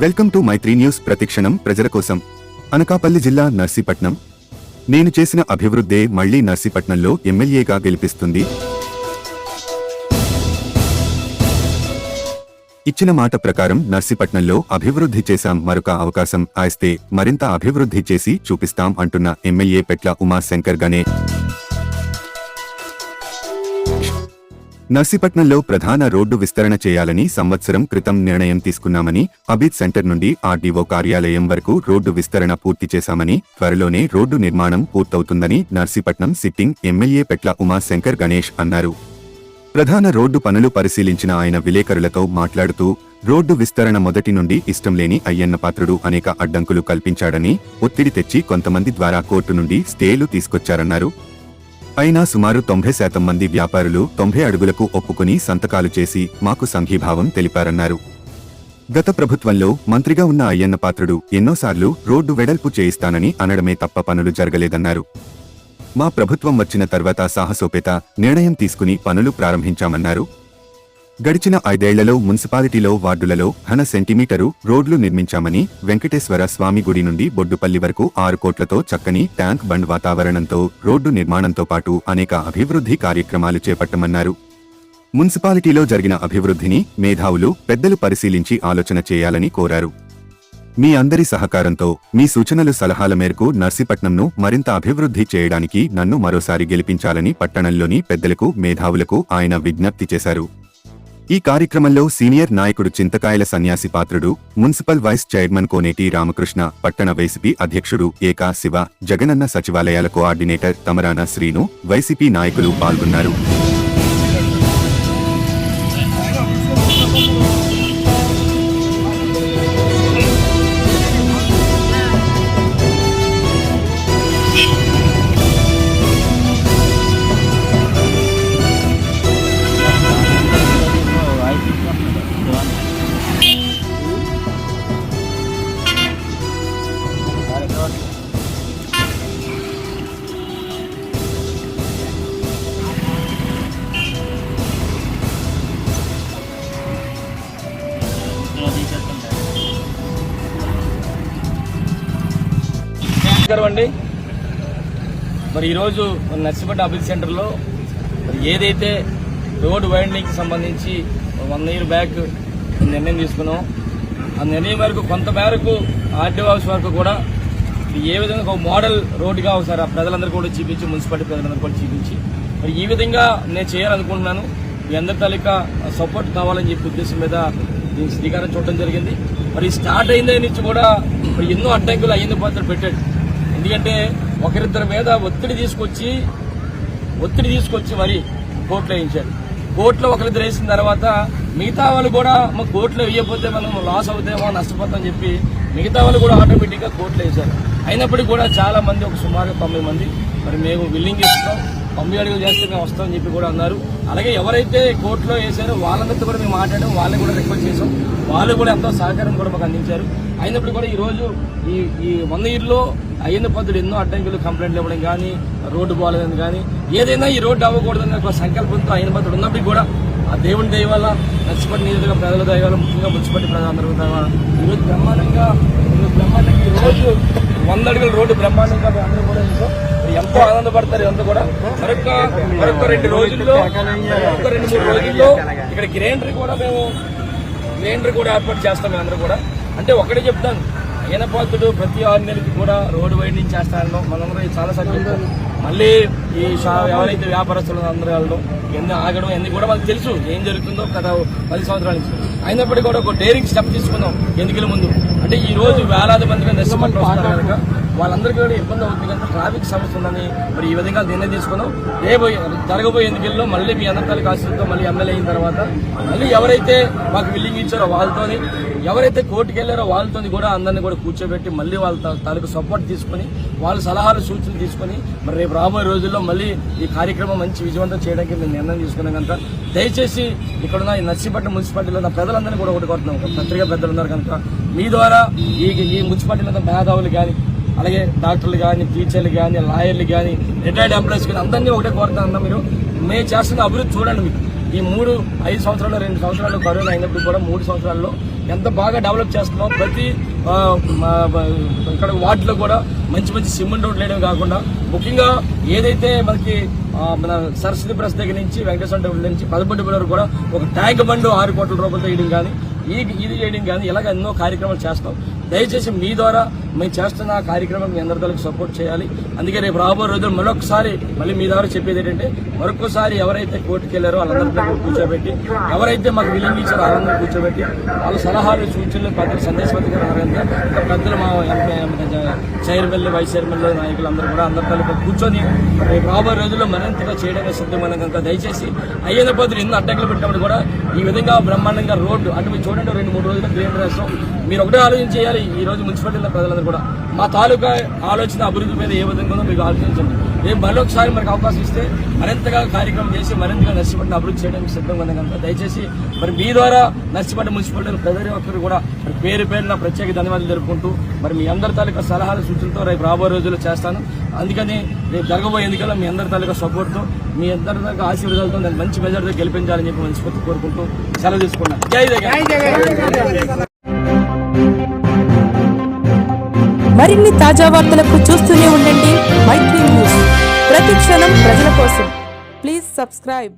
Welcome to Mythri news. ప్రతిక్షణం ప్రజల కోసం. అనకాపల్లి జిల్లా నర్సీపట్నం. నేను చేసిన అభివృద్ధే మళ్లీ నర్సీపట్నంలో ఎమ్మెల్యేగా గెలిపిస్తుంది. ఇచ్చిన మాట ప్రకారం నర్సీపట్నంలో అభివృద్ధి చేశాం. మరొక అవకాశం ఆయిస్తే మరింత అభివృద్ధి చేసి చూపిస్తాం అంటున్న ఎమ్మెల్యే పెట్ల ఉమాశంకర్ గణేష్. నర్సీపట్నంలో ప్రధాన రోడ్డు విస్తరణ చేయాలని సంవత్సరం క్రితం నిర్ణయం తీసుకున్నామని, అబిద్ సెంటర్ నుండి ఆర్డీఓ కార్యాలయం వరకు రోడ్డు విస్తరణ పూర్తి చేశామని, త్వరలోనే రోడ్డు నిర్మాణం పూర్తవుతుందని నర్సీపట్నం సిట్టింగ్ ఎమ్మెల్యే పెట్ల ఉమాశంకర్ గణేష్ అన్నారు. ప్రధాన రోడ్డు పనులు పరిశీలించిన ఆయన విలేకరులతో మాట్లాడుతూ, రోడ్డు విస్తరణ మొదటి నుండి ఇష్టం లేని అయ్యన్నపాత్రుడు అనేక అడ్డంకులు కల్పించాడని, ఒత్తిడి తెచ్చి కొంతమంది ద్వారా కోర్టు నుండి స్టేలు తీసుకొచ్చారన్నారు. అయినా సుమారు 90% మంది వ్యాపారులు 90 అడుగులకు ఒప్పుకుని సంతకాలు చేసి మాకు సంఘీభావం తెలిపారన్నారు. గత ప్రభుత్వంలో మంత్రిగా ఉన్న అయ్యన్నపాత్రుడు ఎన్నోసార్లు రోడ్డు వెడల్పు చేయిస్తానని అనడమే తప్ప పనులు జరగలేదన్నారు. మా ప్రభుత్వం వచ్చిన తర్వాత సాహసోపేత నిర్ణయం తీసుకుని పనులు ప్రారంభించామన్నారు. గడిచిన 5 ఏళ్లలో మున్సిపాలిటీలో వార్డులలో ఘన సెంటీమీటరు రోడ్లు నిర్మించామని, వెంకటేశ్వర స్వామి గుడి నుండి బొడ్డుపల్లి వరకు 6 కోట్లతో చక్కని ట్యాంక్ బండ్ వాతావరణంతో రోడ్డు నిర్మాణంతో పాటు అనేక అభివృద్ధి కార్యక్రమాలు చేపట్టమన్నారు. మున్సిపాలిటీలో జరిగిన అభివృద్ధిని మేధావులు, పెద్దలు పరిశీలించి ఆలోచన చేయాలని కోరారు. మీ అందరి సహకారంతో, మీ సూచనలు, సలహాల మేరకు నర్సీపట్నంను మరింత అభివృద్ధి చేయడానికి నన్ను మరోసారి గెలిపించాలని పట్టణంలోని పెద్దలకు, మేధావులకు ఆయన విజ్ఞప్తి చేశారు. ఈ కార్యక్రమంలో సీనియర్ నాయకుడు చింతకాయల సన్యాసి పాత్రుడు, మున్సిపల్ వైస్ చైర్మన్ కోనేటి రామకృష్ణ, పట్టణ వైసీపీ అధ్యక్షుడు ఏకా శివ, జగనన్న సచివాలయాల కోఆర్డినేటర్ తమరాన శ్రీను, వైసీపీ నాయకులు పాల్గొన్నారు. అండి, మరి ఈరోజు నర్సీపట్నం అభివృద్ధి సెంటర్లో మరి ఏదైతే రోడ్ వైండింగ్కి సంబంధించి 1 year బ్యాక్ నిర్ణయం తీసుకున్నాం, ఆ నిర్ణయం వరకు కొంత మేరకు ఆర్డీఓ హౌస్ వరకు కూడా ఏ విధంగా ఒక మోడల్ రోడ్డుగా ఒకసారి ప్రజలందరూ కూడా చూపించి, మున్సిపాలిటీ ప్రజలందరూ కూడా చూపించి మరి ఈ విధంగా నేను చేయాలనుకుంటున్నాను. మీ అందరి తాలూకా సపోర్ట్ కావాలని చెప్పి ఉద్దేశం మీద దీనికి శ్రీకారం చూడటం జరిగింది. మరి స్టార్ట్ అయిన నుంచి కూడా మరి ఎన్నో అడ్డంకులు అయ్యింది పాత్రలు పెట్టాడు. ఎందుకంటే ఒకరిద్దరి మీద ఒత్తిడి తీసుకొచ్చి మరి కోర్టులో వేయించారు. కోర్టులో ఒకరిద్దరు వేసిన తర్వాత మిగతా వాళ్ళు కూడా మా కోర్టులో వేయకపోతే మనం లాస్ అవుతామో, నష్టపోతామని చెప్పి మిగతా వాళ్ళు కూడా ఆటోమేటిక్గా కోర్టులో వేశారు. అయినప్పటికీ కూడా చాలా మంది, ఒక సుమారు 9 మంది మరి మేము విల్లింగ్ చేస్తున్నాం, 90 అడుగులు చేస్తే మేము వస్తామని చెప్పి కూడా అన్నారు. అలాగే ఎవరైతే కోర్టులో వేశారో వాళ్ళందరితో కూడా మేము మాట్లాడాం, వాళ్ళని కూడా రిక్వెస్ట్ చేసాం. వాళ్ళు కూడా ఎంతో సహకారం కూడా మాకు అందించారు. అయినప్పుడు కూడా ఈరోజు ఈ 1 yearలో అయ్యన్న పద్ధతులు ఎన్నో అడ్డంకులు, కంప్లైంట్లు ఇవ్వడం కానీ, రోడ్డు బాగాలేదని కానీ, ఏదైనా ఈ రోడ్డు అవ్వకూడదని ఒక సంకల్పంతో అయ్యన్న పద్ధతులు ఉన్నప్పటికీ కూడా ఆ దేవుని దయ వల్ల, నర్సీపట్నం నియోజకవర్గ ప్రజల దయ వల్ల, ముఖ్యంగా మున్సిపాలిటీ ప్రజలందరూ ఈరోజు బ్రహ్మాండంగా ఈరోజు 100 అడుగుల రోడ్డు బ్రహ్మాండంగా అందరూ కూడా ఎంతో ఆనందపడతారు. ఇదంతా కూడా మరొక 2-3 రోజుల్లో ఇక్కడ గ్రైండర్ కూడా ఏర్పాటు చేస్తాం. అందరూ కూడా అంటే ఒకటే చెప్తాను, అయ్యన్నపాత్రుడు ప్రతి 6 నెలలకి కూడా రోడ్డు వైండింగ్ చేస్తారనో మనందరూ చాలా సార్లు మళ్ళీ ఈ ఎవరైతే వ్యాపారస్తులు అందరూ వెళ్ళడం, ఎన్ని ఆగడం, ఎన్ని కూడా మనకు తెలుసు ఏం జరుగుతుందో గత 10 సంవత్సరాల నుంచి. అయినప్పటికీ కూడా ఒక డేరింగ్ స్టెప్ తీసుకుందాం ఎన్నికల ముందు. అంటే ఈ రోజు వేలాది మందిగా నర్సీపట్నం వస్తారు కనుక వాళ్ళందరికీ కూడా ఇబ్బంది అవుతుంది కనుక ట్రాఫిక్ సమస్య ఉందని మరి ఈ విధంగా నిర్ణయం తీసుకున్నాం. జరగబోయే ఎన్నికల్లో మళ్ళీ మీ అందరి ఆశీస్సులతో మళ్ళీ ఎమ్మెల్యే అయిన తర్వాత మళ్ళీ ఎవరైతే మాకు బిల్లింగ్ ఇచ్చారో వాళ్ళతోని, ఎవరైతే కోర్టుకు వెళ్ళారో వాళ్ళతో కూడా అందరినీ కూడా కూర్చోబెట్టి మళ్ళీ వాళ్ళ తాలూకు సపోర్ట్ తీసుకుని, వాళ్ళ సలహాలు, సూచనలు తీసుకుని మరి రేపు రాబోయే రోజుల్లో మళ్ళీ ఈ కార్యక్రమం మంచి విజయవంతం చేయడానికి మేము నిర్ణయం తీసుకున్నాం కనుక దయచేసి ఇక్కడున్న ఈ నర్సీపట్నం మున్సిపాలిటీలో ఉన్న ప్రజలందరినీ కూడా ఒకటి కోరుతున్నాం. పత్రికా పెద్దలు ఉన్నారు కనుక మీ ద్వారా ఈ మున్సిపాలిటీలో మేధావులు కానీ, అలాగే డాక్టర్లు కానీ, టీచర్లు కానీ, లాయర్లు కానీ, రిటైర్డ్ ఎంప్లాయీస్ కానీ అందరినీ ఒకటే కోరుతా ఉన్నా, మీరు మేము చేస్తున్న అభివృద్ధి చూడండి. ఈ 5 సంవత్సరాలు 2 సంవత్సరాలు కరోనా అయినప్పుడు కూడా 3 సంవత్సరాల్లో ఎంత బాగా డెవలప్ చేస్తున్నాం. ప్రతి ఇక్కడ వార్డులో కూడా మంచి సిమెంట్ రోడ్లు వేయడం కాకుండా ముఖ్యంగా ఏదైతే మనకి మన సరస్వతి ప్రెస్ దగ్గర నుంచి వెంకటేశ్వర టెంపుల్ నుంచి 11 వరకు కూడా ఒక ట్యాంక్ బండ్ 6 కోట్ల రూపాయలతో వేయడం కానీ ఇది చేయడం కానీ ఇలాగ ఎన్నో కార్యక్రమాలు చేస్తాం. దయచేసి మీ ద్వారా మేము చేస్తున్న కార్యక్రమం మీ అందరితో సపోర్ట్ చేయాలి. అందుకే రేపు రాబోయే రోజులు మళ్ళీ మీ ద్వారా చెప్పేది ఏంటంటే మరొకసారి ఎవరైతే కోర్టుకు వెళ్ళారో వాళ్ళందరితో కూర్చోబెట్టి ఎవరైతే మాకు విలింగ్ ఇచ్చారో వాళ్ళందరూ కూర్చోబెట్టి వాళ్ళ సలహాలు సూచనలు పెద్దలు సందేశపతి గారు పెద్దలు మా చైర్మన్లు వైస్ చైర్మన్లు నాయకులు అందరూ కూడా అందరితో కూర్చొని రేపు రాబోయే రోజుల్లో మరింతగా చేయడానికి సిద్ధమైన కనుక దయచేసి అయ్యన పద్ధతులు ఎన్నో అడ్డంకులు పెట్టినప్పుడు కూడా ఈ విధంగా బ్రహ్మాండంగా రోడ్డు అంటే మీరు చూడండి 2-3 రోజులు గ్రీన్ రాష్ట్రం మీరు ఒకటే ఆలోచన చేయాలి. ఈ రోజు మున్సిపాలిటీలో ప్రజలందరూ కూడా మా తాలూకా ఆలోచన అభివృద్ధి మీద ఏ విధంగా ఉందో మీకు ఆలోచించండి. రేపు మరొకసారి మనకు అవకాశం ఇస్తే మరింతగా కార్యక్రమం చేసి మరింతగా నర్సీపట్నం అభివృద్ధి చేయడానికి సిద్ధంగా ఉంది కనుక దయచేసి మీ ద్వారా నర్సీపట్నం మున్సిపాలిటీ ప్రజల ఒక్కరు కూడా పేరున ప్రత్యేక ధన్యవాదాలు జరుపుకుంటూ మీ అందరి తాలూకా సలహాలు సూచనలతో రేపు రాబోయే రోజుల్లో చేస్తాను. అందుకని రేపు జరగబోయే ఎన్నికల్లో మీ అందరి తాలూకా సపోర్ట్తో మీ అందరి తాలూకా ఆశీర్వాదాలతో నేను మంచి మెజార్టీతో గెలిపించాలని చెప్పి మనస్ఫూర్తి కోరుకుంటూ సెలవు తీసుకున్నాను. జై జగన్. మరిన్ని తాజా వార్తలకు చూస్తూనే ఉండండి మైత్రి న్యూస్. ప్రతి క్షణం ప్రజల కోసం. Please subscribe.